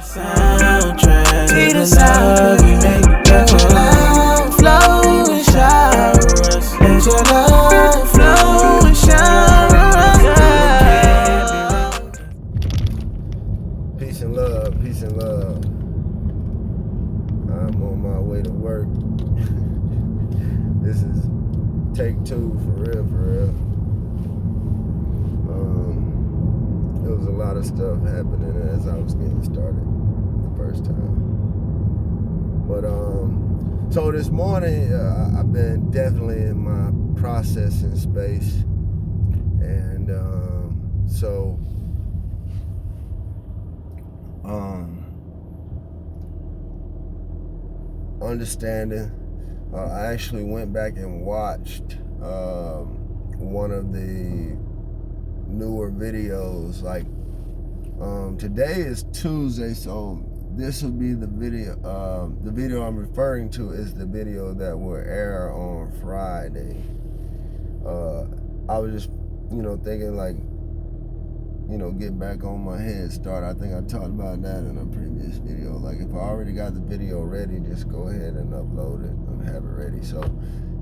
Soundtrack to the love we make. Let your love flow and shower us. Let your love flow and shower us. Peace and love, peace and love. I'm on my way to work. This is take 2 for real, for real. There was a lot of stuff happening as I was getting started the first time. But so this morning I've been definitely in my processing space, and so understanding. I actually went back and watched one of the newer videos. Like today is Tuesday, so this will be the video. The video I'm referring to is the video that will air on Friday. I was just, thinking like, get back on my head start. I think I talked about that in a previous video. Like, if I already got the video ready, just go ahead and upload it and have it ready. So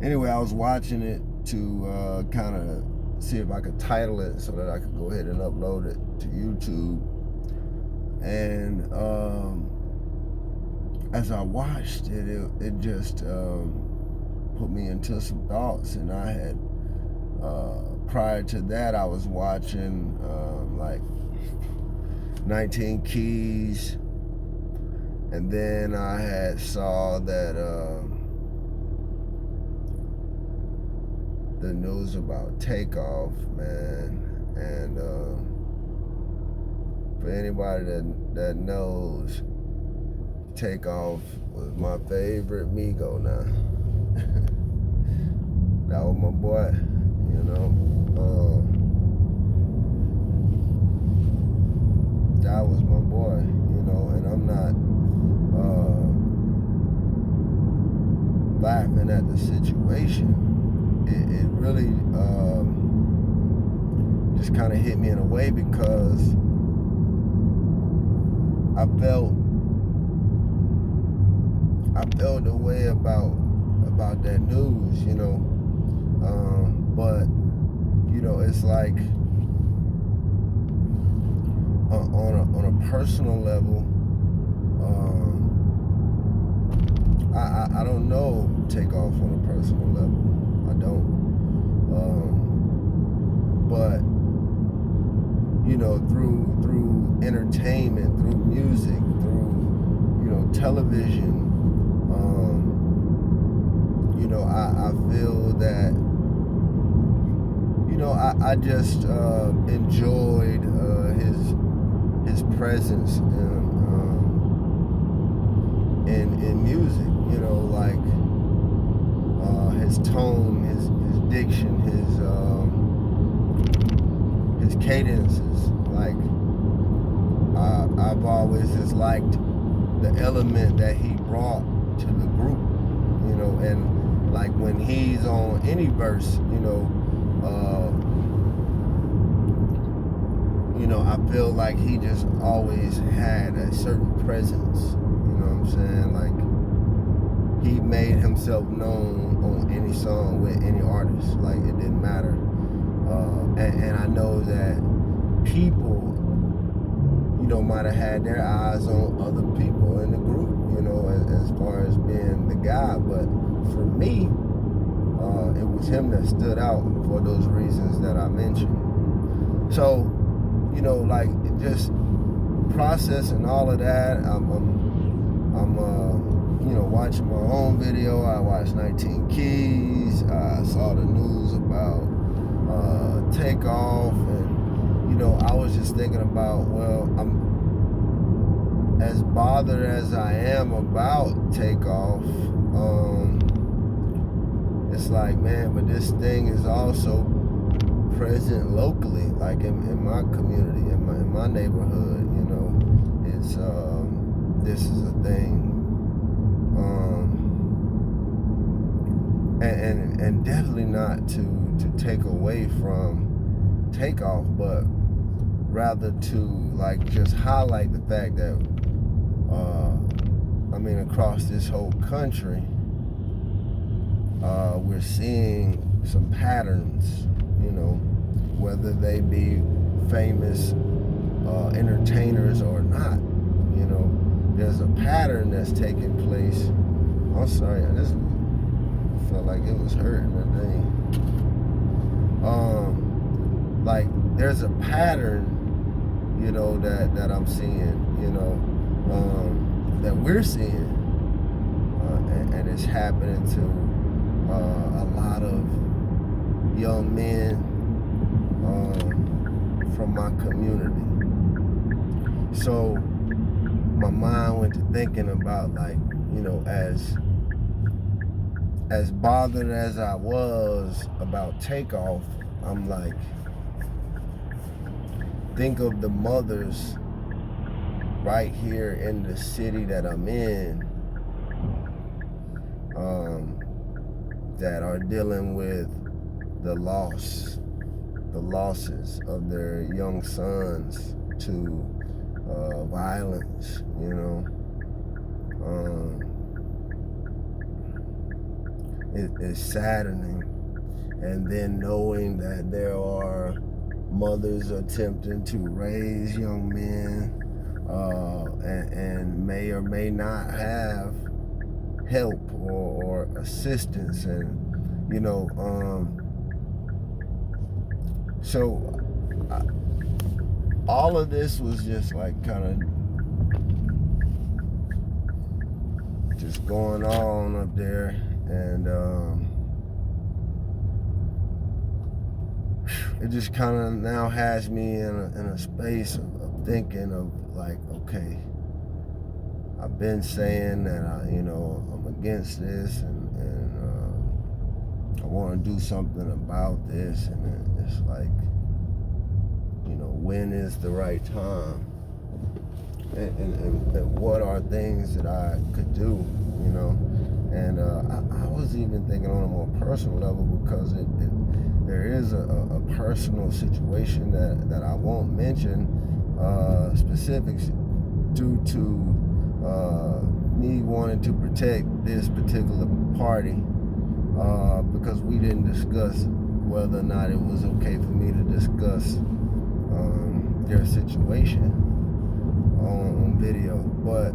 anyway, I was watching it to kind of see if I could title it so that I could go ahead and upload it to YouTube. And as I watched it, it just put me into some thoughts. And I had prior to that, I was watching like 19 Keys, and then I had saw that the news about Takeoff, man. And for anybody that knows, Takeoff was my favorite Migo now. That was my boy, that was my boy, and I'm not laughing at the situation. It really just kind of hit me in a way, because I felt the way about that news, but it's like on a personal level, I don't know Takeoff on a personal level. I don't. But through entertainment, through music, through television, I feel that I just enjoyed his presence in music, like his tone, his diction, his cadences. Like I've always just liked the element that he brought to the group, and like when he's on any verse, I feel like he just always had a certain presence, you know what I'm saying? Like, he made himself known on any song with any artist. Like, it didn't matter. And I know that people, might have had their eyes on other people in the group, as far as being the guy. But for me, it was him that stood out for those reasons that I mentioned. So, like, just processing all of that. I'm watching my own video. I watched 19 Keys. I saw the news about Takeoff, and I was just thinking about, well, I'm as bothered as I am about Takeoff. It's like, man, but this thing is also present locally, like in my community, in my neighborhood. It's this is a thing, and definitely not to take away from Takeoff, but rather to like just highlight the fact that across this whole country, we're seeing some patterns, whether they be famous entertainers or not. There's a pattern that's taking place. I'm sorry, I just felt like it was hurting today. Like there's a pattern, that I'm seeing, that we're seeing, and it's happening to a lot of young men from my community. So my mind went to thinking about, like, as bothered as I was about Takeoff, I'm like, think of the mothers right here in the city that I'm in, that are dealing with the losses of their young sons to violence, it's saddening. And then knowing that there are mothers attempting to raise young men, and may or may not have help or assistance, and so all of this was just like kind of just going on up there, and it just kind of now has me in a space of thinking of like, okay, I've been saying that I'm against this, and I want to do something about this, and it's like, when is the right time, and what are things that I could do, and I was even thinking on a more personal level, because there is a personal situation that I won't mention specifics due to me wanting to protect this particular party, because we didn't discuss whether or not it was okay for me to discuss their situation on video. But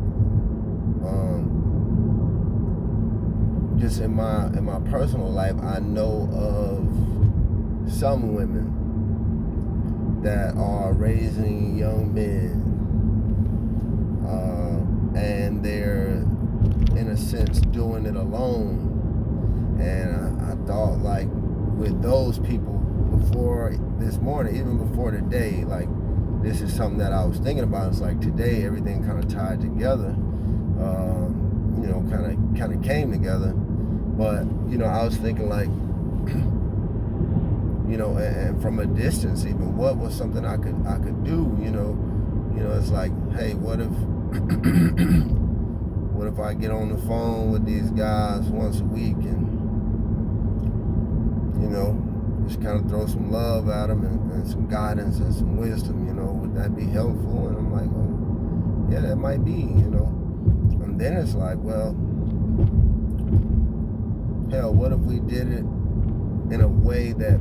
just in my personal life, I know of some women that are raising young men, and they're in a sense doing it alone. And I thought, like, with those people before this morning, even before today, like, this is something that I was thinking about. It's like today everything kind of tied together, kind of came together. But I was thinking, like, and from a distance, even what was something I could do. It's like, hey, what if I get on the phone with these guys once a week and just kind of throw some love at them and some guidance and some wisdom, would that be helpful? And I'm like, well, yeah, that might be, And then it's like, well, hell, what if we did it in a way that,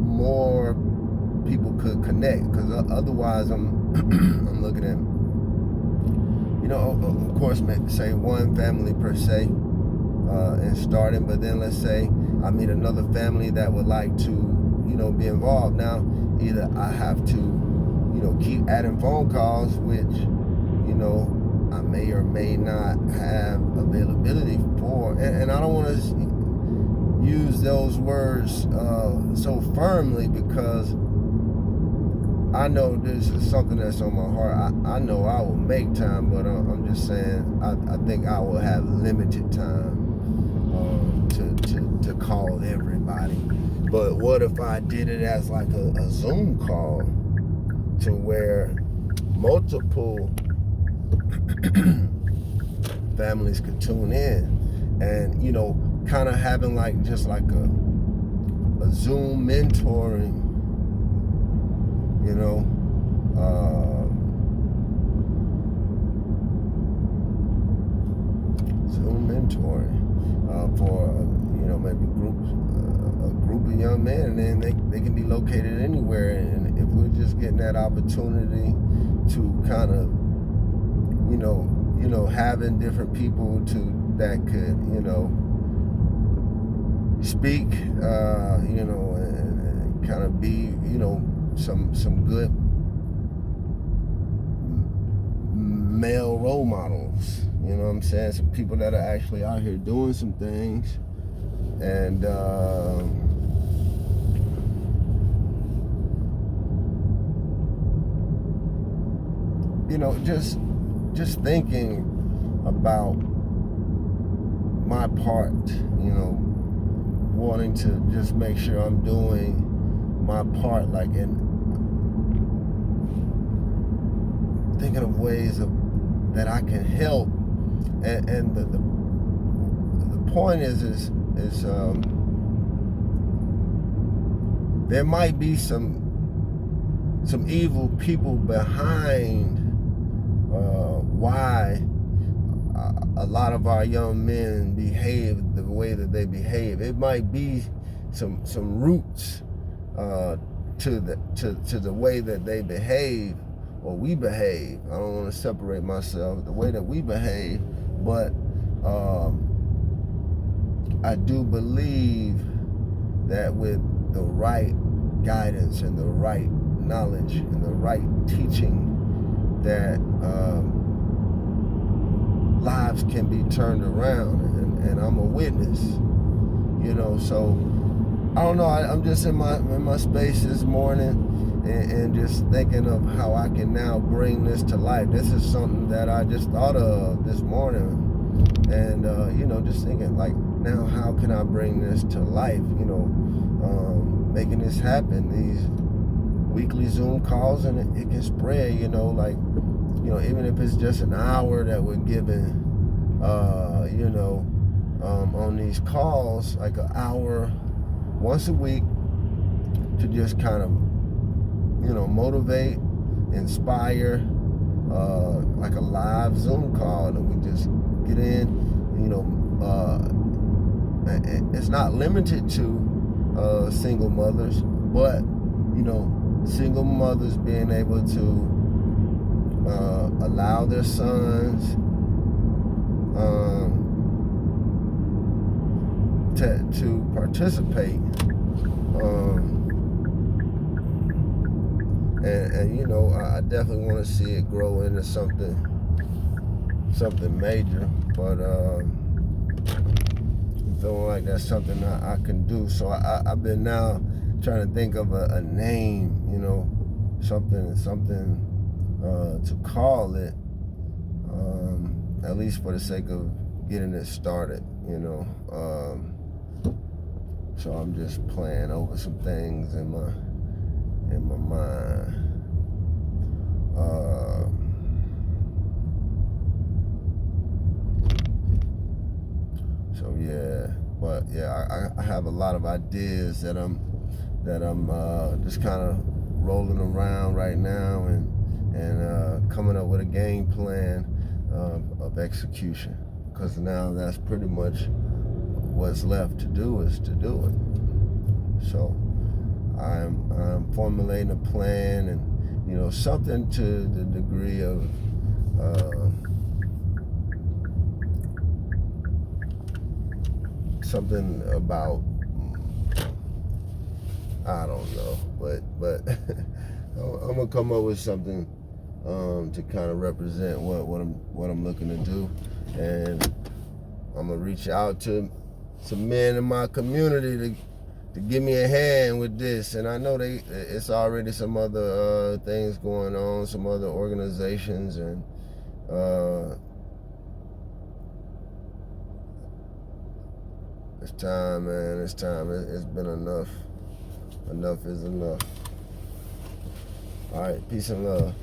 more people could connect? Because otherwise I'm looking at, of course, say one family per se, and starting, but then let's say I meet another family that would like to, be involved. Now, either I have to, keep adding phone calls, which, I may or may not have availability for, and I don't want to use those words so firmly, because I know this is something that's on my heart. I know I will make time, but I'm just saying I think I will have limited time to call everybody. But what if I did it as like a Zoom call, to where multiple families could tune in, and kind of having like just like a Zoom mentoring you know. Zoom mentoring for maybe a group of young men, and then they can be located anywhere. And if we're just getting that opportunity to kind of having different people that could speak and kind of be some good male role models, you know what I'm saying? Some people that are actually out here doing some things, and just thinking about my part, wanting to just make sure I'm doing my part, like in thinking of ways that I can help, and the point is there might be some evil people behind why a lot of our young men behave the way that they behave. It might be some roots to the way that they behave, or we behave. I don't want to separate myself, the way that we behave, but I do believe that with the right guidance and the right knowledge and the right teaching, that lives can be turned around, and I'm a witness, so I don't know, I'm just in my space this morning, and just thinking of how I can now bring this to life. This is something that I just thought of this morning, and just thinking, like, now how can I bring this to life, making this happen, these weekly Zoom calls, and it can spread, even if it's just an hour that we're giving, on these calls, like an hour once a week, to just kind of, motivate, inspire, like a live Zoom call, and we just get in, it's not limited to single mothers, but, single mothers being able to allow their sons to participate, and I definitely want to see it grow into something major, but I'm feeling like that's something I can do. So I've been now trying to think of a name, something to call it, at least for the sake of getting it started, so I'm just playing over some things in my mind. So yeah, but yeah, I have a lot of ideas that I'm just kind of rolling around right now, and coming up with a game plan of execution, because now that's pretty much what's left to do, is to do it. So I'm formulating a plan, and something to the degree of something about, I don't know, but I'm gonna come up with something to kind of represent what I'm looking to do, and I'm gonna reach out to some men in my community to give me a hand with this. And I know it's already some other things going on, some other organizations, and it's time, man. It's time. It's been enough. Enough is enough. All right, peace and love.